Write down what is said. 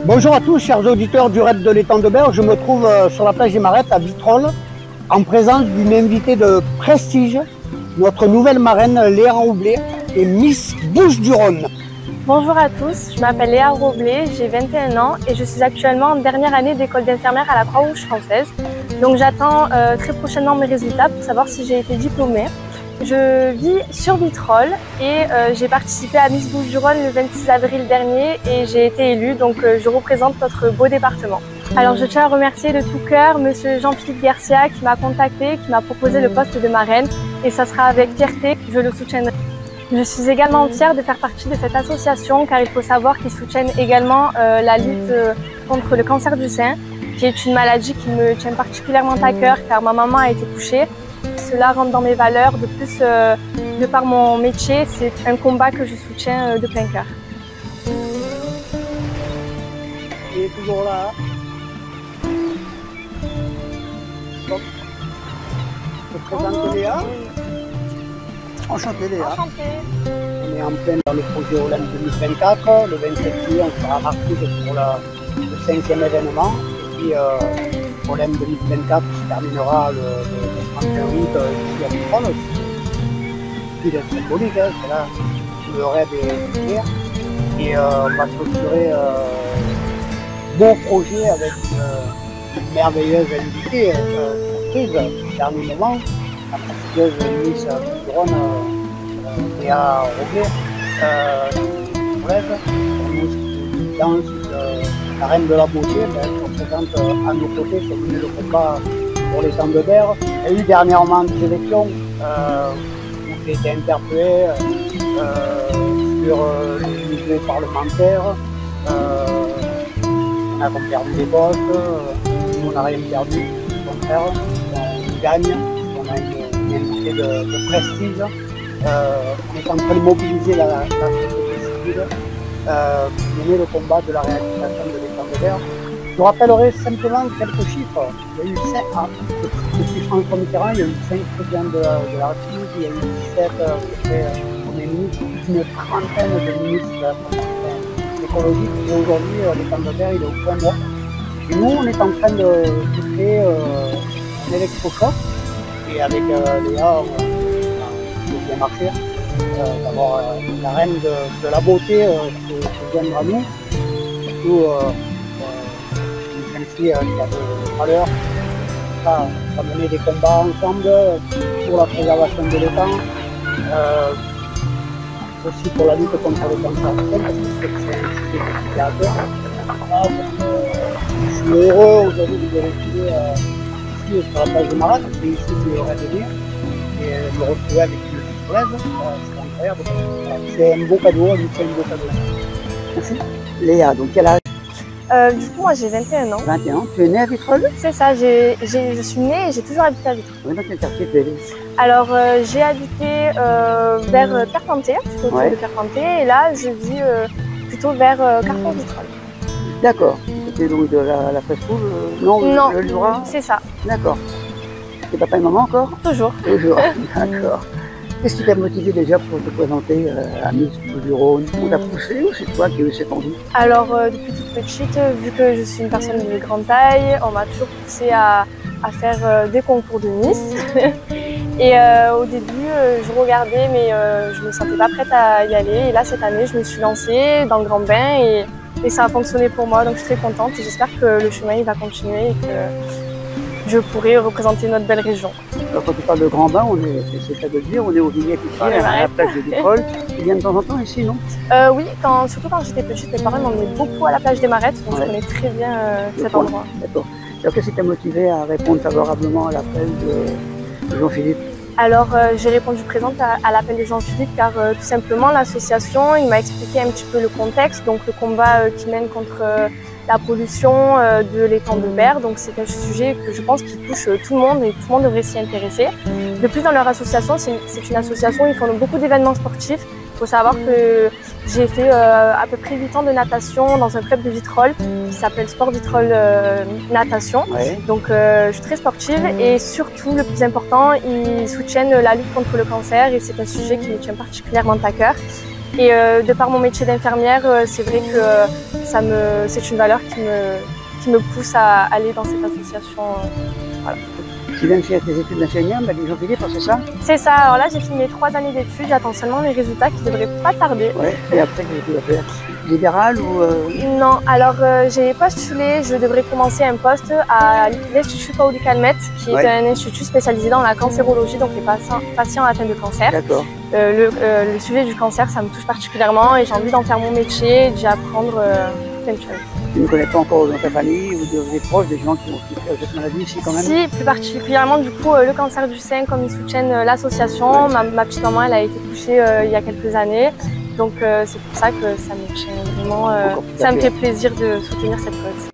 Bonjour à tous, chers auditeurs du raid de l'étang de Berre. Je me trouve sur la plage des Marettes à Vitrolles, en présence d'une invitée de prestige, notre nouvelle marraine Léa Roblet et Miss Bouches-du-Rhône. Bonjour à tous, je m'appelle Léa Roblet, j'ai 21 ans et je suis actuellement en dernière année d'école d'infirmière à la Croix-Rouge française. Donc j'attends très prochainement mes résultats pour savoir si j'ai été diplômée. Je vis sur Vitrolles et j'ai participé à Miss Bouches-du-Rhône le 26 avril dernier et j'ai été élue, donc je représente notre beau département. Alors je tiens à remercier de tout cœur monsieur Jean-Philippe Garcia qui m'a contacté, qui m'a proposé le poste de marraine et ça sera avec fierté que je le soutiendrai. Je suis également fière de faire partie de cette association car il faut savoir qu'ils soutiennent également la lutte contre le cancer du sein, qui est une maladie qui me tient particulièrement à cœur car ma maman a été touchée. Cela rentre dans mes valeurs, de plus de par mon métier, c'est un combat que je soutiens de plein cœur. Il est toujours là. Donc, je te présente Léa. Enchantée Léa. Enchantée. On est en plein dans le projet Olympe 2024. Le 27 juillet, on sera à Martigues pour le 5e événement. Et puis, Olympe 2024 se terminera le 31 août ici à Vitrolles. Puis c'est symbolique, hein, c'est là où le rêve est clair. Et on va clôturer beau projet avec une merveilleuse invitée, surprise, dernier moment, la prestigieuse Miss Bouches-du-Rhône, Léa Roblet, qui danse la reine de la beauté, elle se présente à nos côtés pour mener le combat pour l'étang de Berre. Il y a eu dernièrement des élections où j'ai été interpellé sur les milieux parlementaires. On a perdu des postes, on n'a rien perdu, au contraire, on gagne, on a une invitée de prestige. On est en train de mobiliser la société civile pour mener le combat de la réalisation de l'étang de Berre. Je rappellerai simplement quelques chiffres. Il y a eu 5, depuis François Mitterrand, il y a eu 5 présidents de la République, il y a eu 17 on est une trentaine de ministres de la transition écologique. Et aujourd'hui, l'étang de Berre, il est au point mort. Et nous, on est en train de créer un électrochoc. Et avec Léa, on a bien marché. D'avoir la reine de la beauté qui viendra à nous. Surtout, qui a de valeur, ça mener des combats ensemble pour la préservation de l'étang, aussi pour la lutte contre le cancer du sein, parce que c'est un sujet qui est à cœur. Je suis heureux aujourd'hui de vous retrouver ici sur la plage de Marat, c'est ici que j'aurais de venir, et me retrouver avec une collègue, c'est incroyable. C'est un beau cadeau, c'est un beau cadeau. Merci. Léa, donc quel âge? Du coup, moi j'ai 21 ans. 21 ans, tu es née à Vitrolles? C'est ça, je suis née et j'ai toujours habité à Vitrolles. Oui, dans quel quartier tu es allée? Alors, j'ai habité vers Carpentier, plutôt autour de Carpentier, et là je vis plutôt vers Carrefour-Vitrolles. D'accord. C'était donc de la Fraise Rouge? Non, le Jura? C'est ça. D'accord. Et papa et maman encore? Toujours. Toujours, d'accord. Qu'est-ce qui t'a motivé déjà pour te présenter à Miss Bouches-du-Rhône? On t'a poussé ou c'est toi qui as eu cette envie? Alors, depuis toute petite, vu que je suis une personne de grande taille, on m'a toujours poussé à faire des concours de Miss. Et au début, je regardais, mais je me sentais pas prête à y aller. Et là, cette année, je me suis lancée dans le grand bain et ça a fonctionné pour moi. Donc, je suis très contente et j'espère que le chemin il va continuer et que je pourrai représenter notre belle région. Alors, quand tu parles de grand bain, c'est le cas de le dire, on est au Vignettes ici, à la plage de Vitrolles. Tu viens de temps en temps ici, non? Oui, surtout quand j'étais petite, mes parents m'emmenaient beaucoup à la plage des Marettes, donc je connais très bien cet endroit. D'accord. Alors, qu'est-ce qui t'a motivé à répondre favorablement à l'appel de Jean-Philippe? Alors, j'ai répondu présente à l'appel de Jean-Philippe car tout simplement l'association, il m'a expliqué un petit peu le contexte, donc le combat qui mène contre la pollution de l'étang de Berre. Donc c'est un sujet que je pense qui touche tout le monde et tout le monde devrait s'y intéresser. De plus, dans leur association, c'est une association où ils font beaucoup d'événements sportifs. Il faut savoir que j'ai fait à peu près 8 ans de natation dans un club de Vitrolles qui s'appelle Sport Vitrolles Natation. Ouais. Donc je suis très sportive et surtout, le plus important, ils soutiennent la lutte contre le cancer et c'est un sujet qui me tient particulièrement à cœur. Et de par mon métier d'infirmière, c'est vrai que c'est une valeur qui me pousse à aller dans cette association. Voilà. Tu viens de faire tes études d'ingénieur, mais ils ont payé pour ça? C'est ça, alors là j'ai fini mes 3 années d'études, j'attends seulement mes résultats qui devraient pas tarder. Ouais, et après qu'est-ce que tu vas faire? Libéral ou Non, alors j'ai postulé, je devrais commencer un poste à l'Institut Pauli Calmette, qui est un institut spécialisé dans la cancérologie, donc les patients atteints de cancer. D'accord. Le sujet du cancer, ça me touche particulièrement et j'ai envie d'en faire mon métier, d'y apprendre plein de choses. Tu ne connais pas encore dans ta famille ou des proches, des gens qui ont souffert de cette maladie ici quand même? Si, plus particulièrement du coup le cancer du sein, comme ils soutiennent l'association. Ma petite maman, elle a été touchée il y a quelques années. Donc c'est pour ça que ça me tient vraiment, ça me fait plaisir de soutenir cette cause.